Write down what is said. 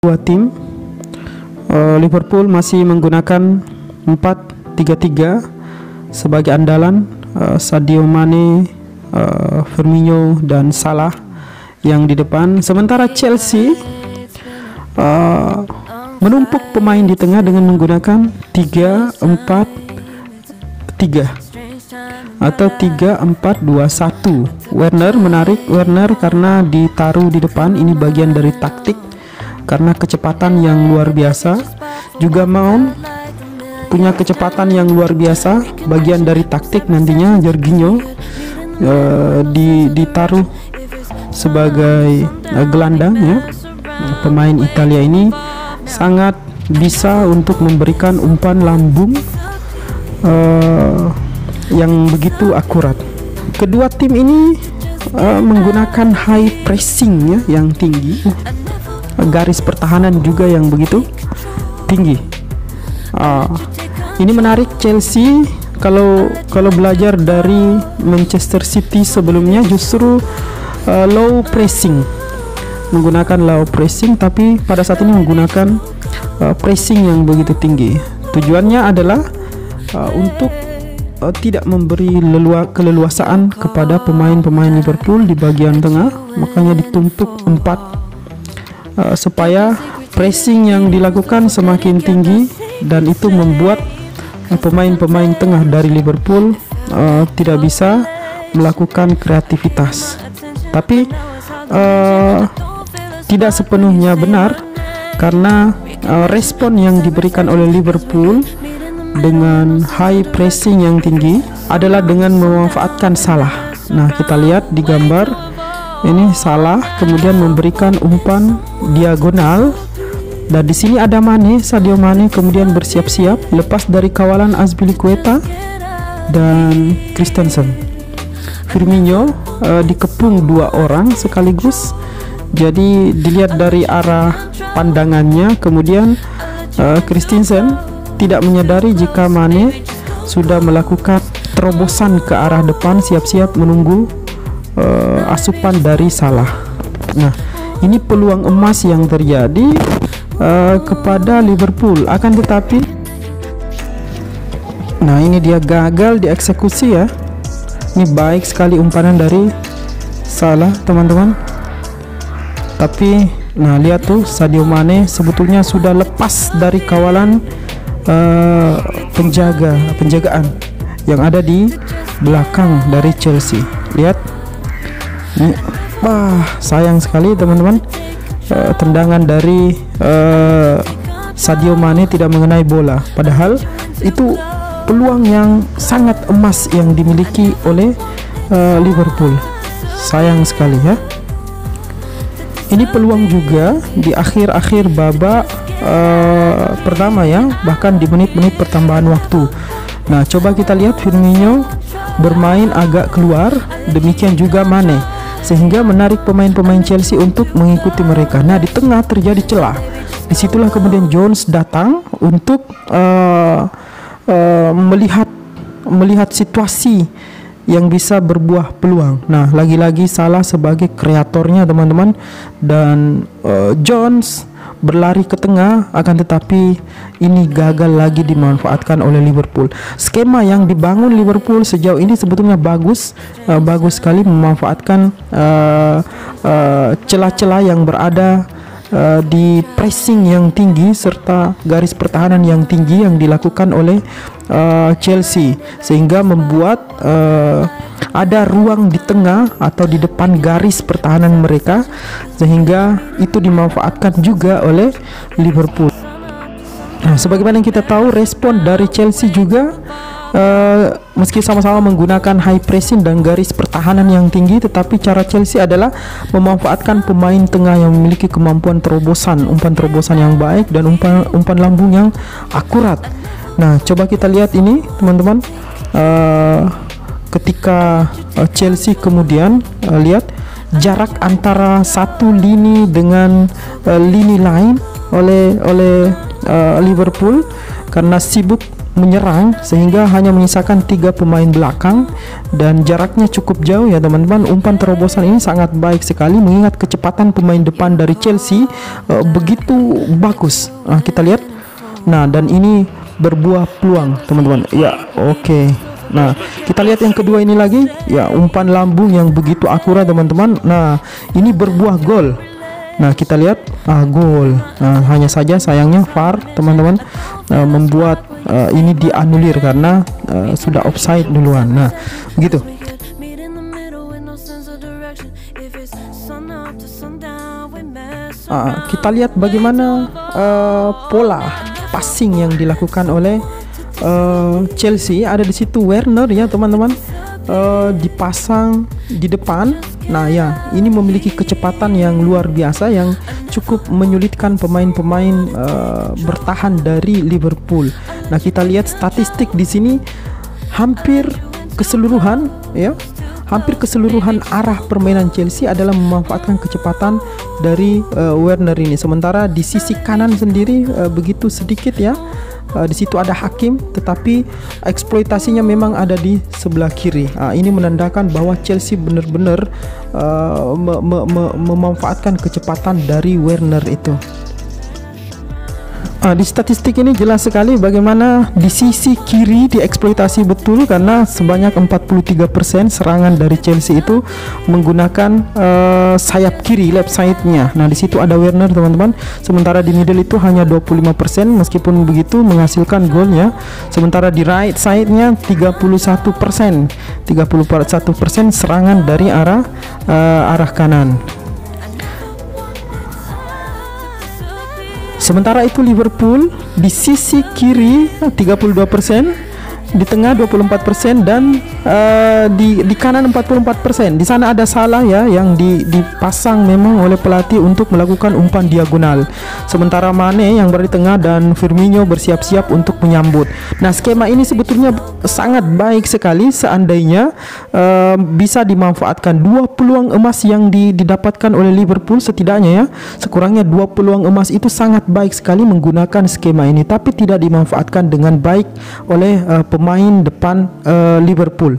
dua tim. Liverpool masih menggunakan 4-3-3 sebagai andalan, Sadio Mane, Firmino dan Salah yang di depan. Sementara Chelsea menumpuk pemain di tengah dengan menggunakan 3-4-3 atau 3-4-2-1. Werner, menarik Werner karena ditaruh di depan. Ini bagian dari taktik karena kecepatan yang luar biasa. Juga Mount punya kecepatan yang luar biasa, bagian dari taktik. Nantinya Jorginho ditaruh sebagai gelandang ya. Pemain Italia ini sangat bisa untuk memberikan umpan lambung yang begitu akurat. Kedua tim ini menggunakan high pressing ya, yang tinggi, garis pertahanan juga yang begitu tinggi. Ini menarik. Chelsea kalau belajar dari Manchester City sebelumnya justru low pressing, menggunakan low pressing, tapi pada saat ini menggunakan pressing yang begitu tinggi. Tujuannya adalah untuk tidak memberi keleluasaan kepada pemain-pemain Liverpool di bagian tengah, makanya ditumpuk 4 supaya pressing yang dilakukan semakin tinggi, dan itu membuat pemain-pemain tengah dari Liverpool tidak bisa melakukan kreativitas. Tapi tidak sepenuhnya benar, karena respon yang diberikan oleh Liverpool dengan high pressing yang tinggi adalah dengan memanfaatkan Salah. Nah, kita lihat di gambar ini, Salah kemudian memberikan umpan diagonal, dan di sini ada Mane, Sadio Mane kemudian bersiap-siap lepas dari kawalan Azpilicueta dan Christensen. Firmino dikepung 2 orang sekaligus, jadi dilihat dari arah pandangannya. Kemudian Christensen tidak menyadari jika Mane sudah melakukan terobosan ke arah depan, siap-siap menunggu asupan dari Salah. Nah, ini peluang emas yang terjadi kepada Liverpool. Akan tetapi, nah ini dia gagal dieksekusi ya. Ini baik sekali umpanan dari Salah, teman-teman. Tapi, nah lihat tuh, Sadio Mane sebetulnya sudah lepas dari kawalan penjagaan yang ada di belakang dari Chelsea. Lihat ini, sayang sekali teman-teman, tendangan dari Sadio Mane tidak mengenai bola, padahal itu peluang yang sangat emas yang dimiliki oleh Liverpool. Sayang sekali ya. Ini peluang juga di akhir-akhir babak pertama ya, bahkan di menit-menit pertambahan waktu. Nah, coba kita lihat Firmino bermain agak keluar, demikian juga Mane, sehingga menarik pemain-pemain Chelsea untuk mengikuti mereka. Nah, di tengah terjadi celah. Disitulah kemudian Jones datang untuk melihat situasi yang bisa berbuah peluang. Nah, lagi-lagi Salah sebagai kreatornya teman-teman, dan Jones berlari ke tengah, akan tetapi ini gagal lagi dimanfaatkan oleh Liverpool. Skema yang dibangun Liverpool sejauh ini sebetulnya bagus sekali, memanfaatkan celah-celah yang berada di pressing yang tinggi serta garis pertahanan yang tinggi yang dilakukan oleh Chelsea, sehingga membuat ada ruang di tengah atau di depan garis pertahanan mereka, sehingga itu dimanfaatkan juga oleh Liverpool. Nah, sebagaimana yang kita tahu, respon dari Chelsea juga meski sama-sama menggunakan high pressing dan garis pertahanan yang tinggi, tetapi cara Chelsea adalah memanfaatkan pemain tengah yang memiliki kemampuan terobosan, umpan terobosan yang baik dan umpan lambung yang akurat. Nah, coba kita lihat ini teman-teman, ketika Chelsea kemudian lihat jarak antara satu lini dengan lini lain oleh Liverpool karena sibuk menyerang sehingga hanya menyisakan 3 pemain belakang dan jaraknya cukup jauh ya teman-teman. Umpan terobosan ini sangat baik sekali mengingat kecepatan pemain depan dari Chelsea begitu bagus. Nah, kita lihat. Nah, dan ini berbuah peluang teman-teman. Ya, oke. Nah, kita lihat yang kedua ini lagi. Ya, umpan lambung yang begitu akurat teman-teman. Nah, ini berbuah gol. Nah, kita lihat gol. Nah, hanya saja sayangnya VAR teman-teman membuat ini dianulir karena sudah offside duluan. Nah, begitu. Kita lihat bagaimana pola passing yang dilakukan oleh Chelsea. Ada di situ Werner ya teman-teman, dipasang di depan. Nah ya, ini memiliki kecepatan yang luar biasa yang cukup menyulitkan pemain-pemain bertahan dari Liverpool. Nah, kita lihat statistik di sini hampir keseluruhan arah permainan Chelsea adalah memanfaatkan kecepatan dari Werner ini. Sementara di sisi kanan sendiri begitu sedikit ya. Di situ ada Hakim, tetapi eksploitasinya memang ada di sebelah kiri. Ini menandakan bahwa Chelsea benar-benar memanfaatkan kecepatan dari Werner itu. Di statistik ini jelas sekali bagaimana di sisi kiri dieksploitasi betul karena sebanyak 43% serangan dari Chelsea itu menggunakan sayap kiri, left side-nya. Nah, di situ ada Werner teman-teman. Sementara di middle itu hanya 25%, meskipun begitu menghasilkan golnya. Sementara di right side-nya 31%. 31% serangan dari arah kanan. Sementara itu Liverpool di sisi kiri 32%, di tengah 24% dan di kanan 44%. Di sana ada Salah ya yang dipasang memang oleh pelatih untuk melakukan umpan diagonal. Sementara Mane yang berada di tengah dan Firmino bersiap-siap untuk menyambut. Nah, skema ini sebetulnya sangat baik sekali seandainya bisa dimanfaatkan. 2 peluang emas yang didapatkan oleh Liverpool setidaknya ya, sekurangnya 2 peluang emas itu sangat baik sekali menggunakan skema ini, tapi tidak dimanfaatkan dengan baik oleh pemain depan Liverpool.